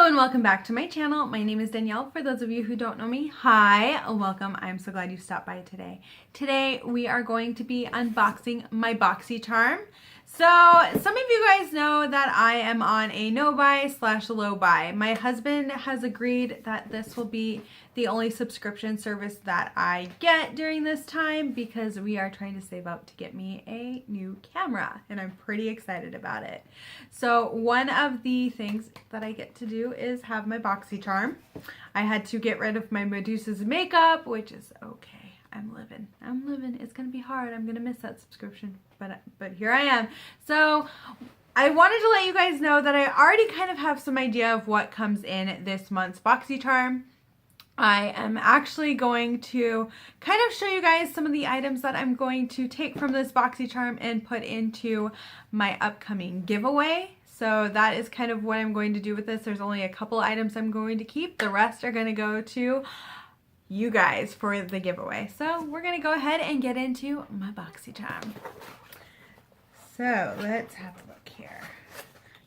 Hello and welcome back to my channel. My name is Danielle. For those of you who don't know me, hi, welcome. I'm so glad you stopped by today. Today we are going to be unboxing my BoxyCharm. So some of you guys know that I am on a no buy / low buy. My husband has agreed that this will be the only subscription service that I get during this time because we are trying to save up to get me a new camera and I'm pretty excited about it. So one of the things that I get to do is have my BoxyCharm. I had to get rid of my Medusa's makeup, which is okay. I'm living. It's gonna be hard. I'm gonna miss that subscription, but here I am. So I wanted to let you guys know that I already kind of have some idea of what comes in this month's BoxyCharm. I am actually going to kind of show you guys some of the items that I'm going to take from this BoxyCharm and put into my upcoming giveaway. So that is kind of what I'm going to do with this. There's only a couple items I'm going to keep. The rest are going to go to you guys for the giveaway. So we're going to go ahead and get into my BoxyCharm. So let's have a look here.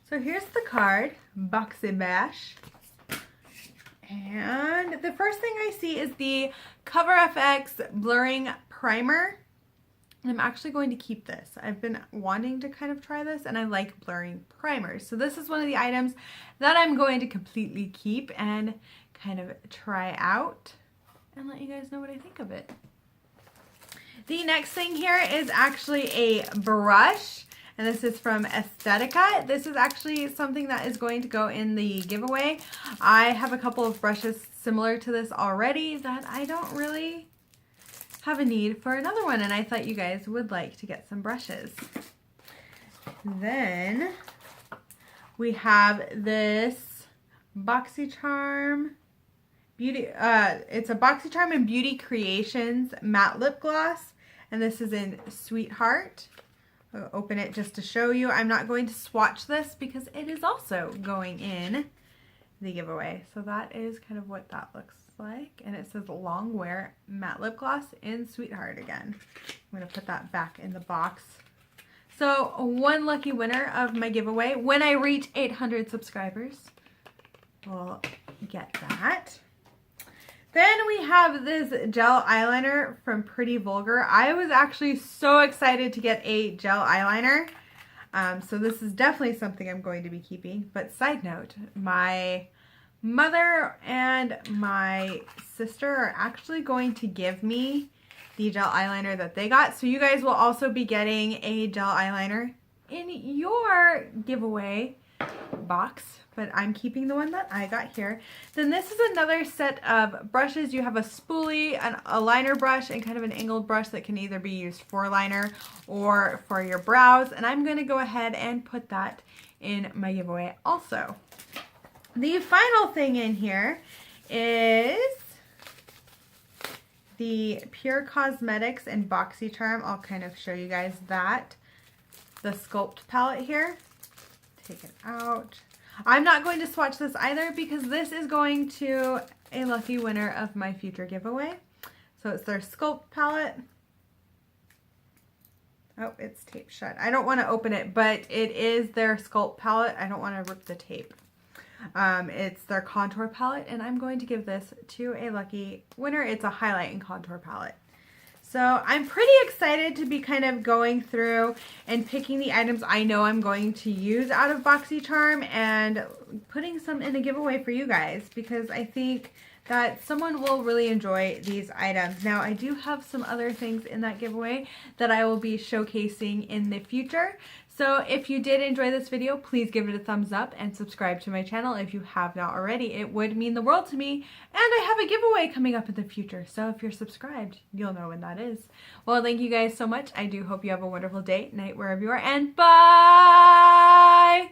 So here's the card, Boxy Bash. And the first thing I see is the Cover FX Blurring Primer. I'm actually going to keep this. I've been wanting to kind of try this and I like blurring primers. So this is one of the items that I'm going to completely keep and kind of try out and let you guys know what I think of it. The next thing here is actually a brush, and this is from Aesthetica. This is actually something that is going to go in the giveaway. I have a couple of brushes similar to this already that I don't really have a need for another one, and I thought you guys would like to get some brushes. Then we have this BoxyCharm Beauty, it's a BoxyCharm and Beauty Creations matte lip gloss, and this is in Sweetheart. I'll open it just to show you. I'm not going to swatch this because it is also going in the giveaway. So that is kind of what that looks like, and it says Long Wear matte lip gloss in Sweetheart again. I'm going to put that back in the box. So one lucky winner of my giveaway, when I reach 800 subscribers, will get that. Then we have this gel eyeliner from Pretty Vulgar. I was actually so excited to get a gel eyeliner. So this is definitely something I'm going to be keeping. But side note, my mother and my sister are actually going to give me the gel eyeliner that they got. So you guys will also be getting a gel eyeliner in your giveaway box, but I'm keeping the one that I got here. Then this is another set of brushes. You have a spoolie, a liner brush, and kind of an angled brush that can either be used for liner or for your brows, and I'm going to go ahead and put that in my giveaway also. The final thing in here is the Pure Cosmetics and BoxyCharm. I'll kind of show you guys that. The Sculpt palette here. Take it out. I'm not going to swatch this either because this is going to a lucky winner of my future giveaway. So it's their Sculpt palette. Oh, it's taped shut. I don't want to open it, but it is their Sculpt palette. I don't want to rip the tape. It's their contour palette, and I'm going to give this to a lucky winner. It's a highlight and contour palette. So I'm pretty excited to be kind of going through and picking the items I know I'm going to use out of BoxyCharm and putting some in a giveaway for you guys because I think that someone will really enjoy these items. Now I do have some other things in that giveaway that I will be showcasing in the future. So if you did enjoy this video, please give it a thumbs up and subscribe to my channel if you have not already. It would mean the world to me. And I have a giveaway coming up in the future. So if you're subscribed, you'll know when that is. Well, thank you guys so much. I do hope you have a wonderful day, night, wherever you are, and bye!